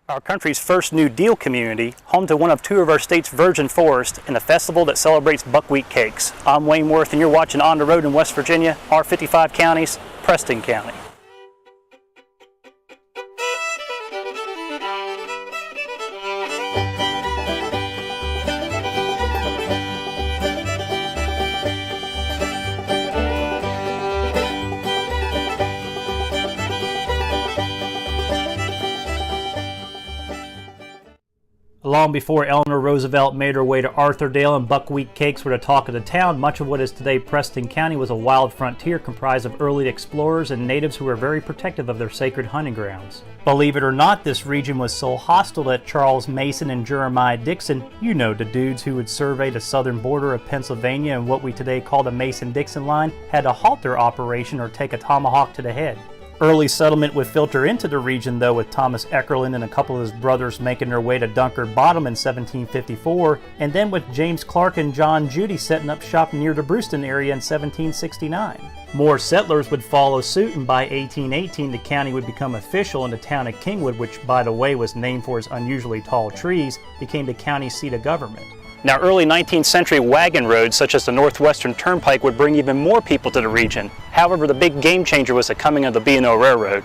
Our country's first New Deal community, home to one of two of our state's virgin forests, and a festival that celebrates buckwheat cakes. I'm Wayne Worth, and you're watching On the Road in West Virginia, our 55 counties, Preston County. Long before Eleanor Roosevelt made her way to Arthurdale and buckwheat cakes were the talk of the town, much of what is today Preston County was a wild frontier comprised of early explorers and natives who were very protective of their sacred hunting grounds. Believe it or not, this region was so hostile that Charles Mason and Jeremiah Dixon, you know, the dudes who would survey the southern border of Pennsylvania and what we today call the Mason-Dixon line, had to halt their operation or take a tomahawk to the head. Early settlement would filter into the region, though, with Thomas Eckerland and a couple of his brothers making their way to Dunkard Bottom in 1754, and then with James Clark and John Judy setting up shop near the Brewston area in 1769. More settlers would follow suit, and by 1818 the county would become official, and the town of Kingwood, which by the way was named for its unusually tall trees, became the county's seat of government. Now, early 19th century wagon roads such as the Northwestern Turnpike would bring even more people to the region. However, the big game changer was the coming of the B&O Railroad.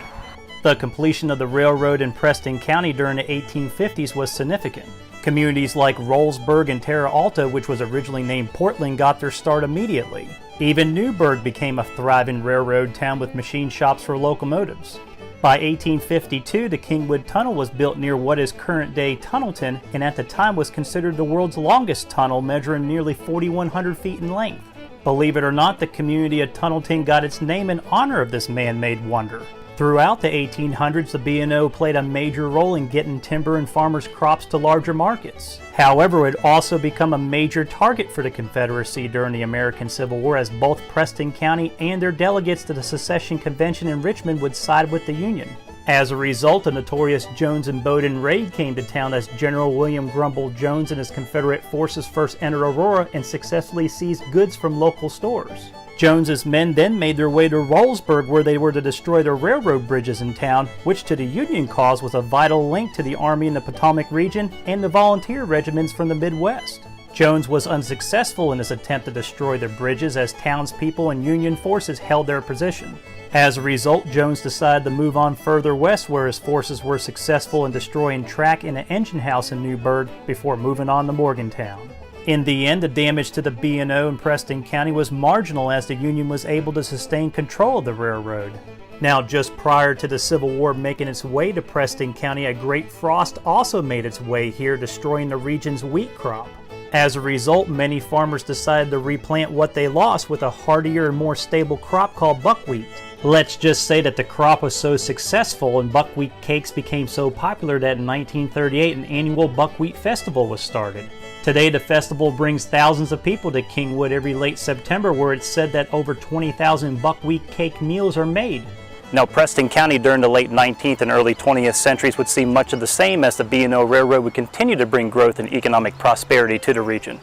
The completion of the railroad in Preston County during the 1850s was significant. Communities like Rollsburg and Terra Alta, which was originally named Portland, got their start immediately. Even Newburgh became a thriving railroad town with machine shops for locomotives. By 1852, the Kingwood Tunnel was built near what is current-day Tunnelton, and at the time was considered the world's longest tunnel, measuring nearly 4,100 feet in length. Believe it or not, the community of Tunnelton got its name in honor of this man-made wonder. Throughout the 1800s, the B&O played a major role in getting timber and farmers' crops to larger markets. However, it would also become a major target for the Confederacy during the American Civil War, as both Preston County and their delegates to the Secession Convention in Richmond would side with the Union. As a result, the notorious Jones and Bowdoin raid came to town as General William Grumble Jones and his Confederate forces first entered Aurora and successfully seized goods from local stores. Jones's men then made their way to Rollsburg, where they were to destroy the railroad bridges in town, which to the Union cause was a vital link to the Army in the Potomac region and the volunteer regiments from the Midwest. Jones was unsuccessful in his attempt to destroy the bridges, as townspeople and Union forces held their position. As a result, Jones decided to move on further west, where his forces were successful in destroying track and an engine house in Newburgh before moving on to Morgantown. In the end, the damage to the B&O in Preston County was marginal, as the Union was able to sustain control of the railroad. Now, just prior to the Civil War making its way to Preston County, a great frost also made its way here, destroying the region's wheat crop. As a result, many farmers decided to replant what they lost with a hardier and more stable crop called buckwheat. Let's just say that the crop was so successful and buckwheat cakes became so popular that in 1938 an annual buckwheat festival was started. Today, the festival brings thousands of people to Kingwood every late September, where it's said that over 20,000 buckwheat cake meals are made. Now, Preston County during the late 19th and early 20th centuries would see much of the same, as the B&O Railroad would continue to bring growth and economic prosperity to the region.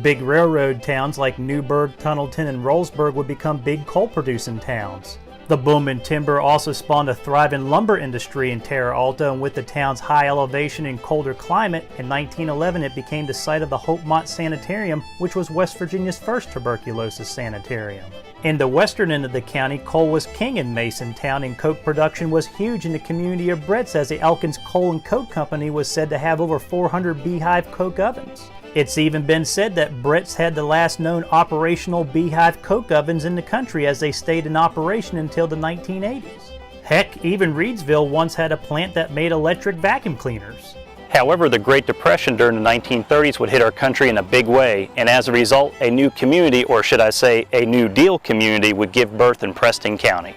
Big railroad towns like Newburgh, Tunnelton, and Rollsburg would become big coal-producing towns. The boom in timber also spawned a thriving lumber industry in Terra Alta, and with the town's high elevation and colder climate, in 1911 it became the site of the Hopemont Sanitarium, which was West Virginia's first tuberculosis sanitarium. In the western end of the county, coal was king in Masontown, and coke production was huge in the community of Bretts, as the Elkins Coal and Coke Company was said to have over 400 beehive coke ovens. It's even been said that Bretts had the last known operational beehive coke ovens in the country, as they stayed in operation until the 1980s. Heck, even Reedsville once had a plant that made electric vacuum cleaners. However, the Great Depression during the 1930s would hit our country in a big way, and as a result, a new community, or should I say a New Deal community, would give birth in Preston County.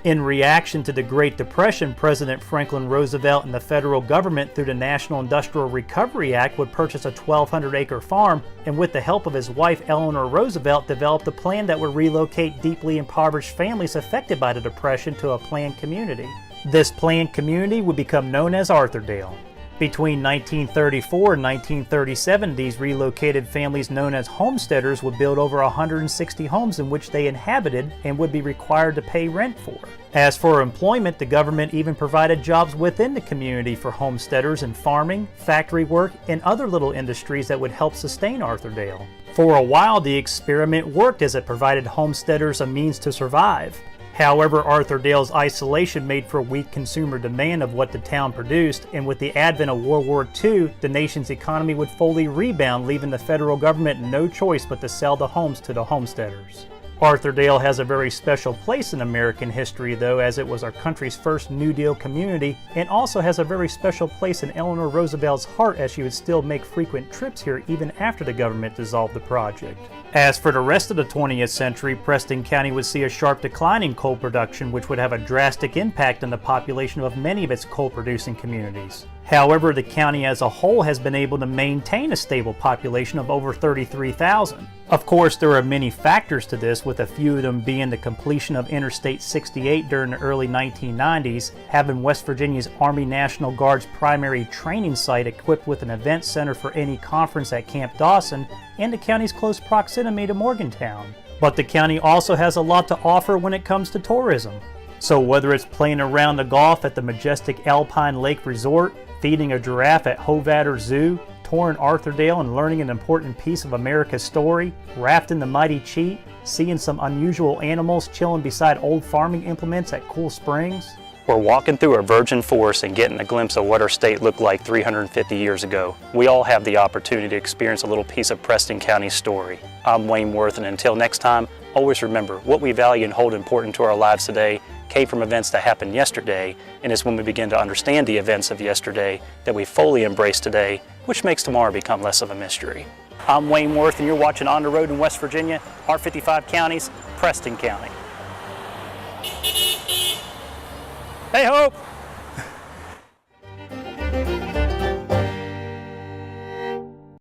In reaction to the Great Depression, President Franklin Roosevelt and the federal government, through the National Industrial Recovery Act, would purchase a 1,200-acre farm, and with the help of his wife Eleanor Roosevelt, developed a plan that would relocate deeply impoverished families affected by the Depression to a planned community. This planned community would become known as Arthurdale. Between 1934 and 1937, these relocated families known as homesteaders would build over 160 homes in which they inhabited and would be required to pay rent for. As for employment, the government even provided jobs within the community for homesteaders in farming, factory work, and other little industries that would help sustain Arthurdale. For a while, the experiment worked as it provided homesteaders a means to survive. However, Arthurdale's isolation made for weak consumer demand of what the town produced, and with the advent of World War II, the nation's economy would fully rebound, leaving the federal government no choice but to sell the homes to the homesteaders. Arthurdale has a very special place in American history, though, as it was our country's first New Deal community, and also has a very special place in Eleanor Roosevelt's heart, as she would still make frequent trips here even after the government dissolved the project. As for the rest of the 20th century, Preston County would see a sharp decline in coal production, which would have a drastic impact on the population of many of its coal-producing communities. However, the county as a whole has been able to maintain a stable population of over 33,000. Of course, there are many factors to this, with a few of them being the completion of Interstate 68 during the early 1990s, having West Virginia's Army National Guard's primary training site equipped with an event center for any conference at Camp Dawson, and the county's close proximity to Morgantown. But the county also has a lot to offer when it comes to tourism. So whether it's playing around the golf at the majestic Alpine Lake Resort, feeding a giraffe at Hovatter Zoo, touring Arthurdale and learning an important piece of America's story, rafting the mighty Cheat, seeing some unusual animals chilling beside old farming implements at Cool Springs, or walking through a virgin forest and getting a glimpse of what our state looked like 350 years ago. We all have the opportunity to experience a little piece of Preston County's story. I'm Wayne Worth, and until next time, always remember, what we value and hold important to our lives today came from events that happened yesterday, and it's when we begin to understand the events of yesterday that we fully embrace today, which makes tomorrow become less of a mystery. I'm Wayne Worth, and you're watching On the Road in West Virginia, our 55 counties, Preston County. Hey, Hope!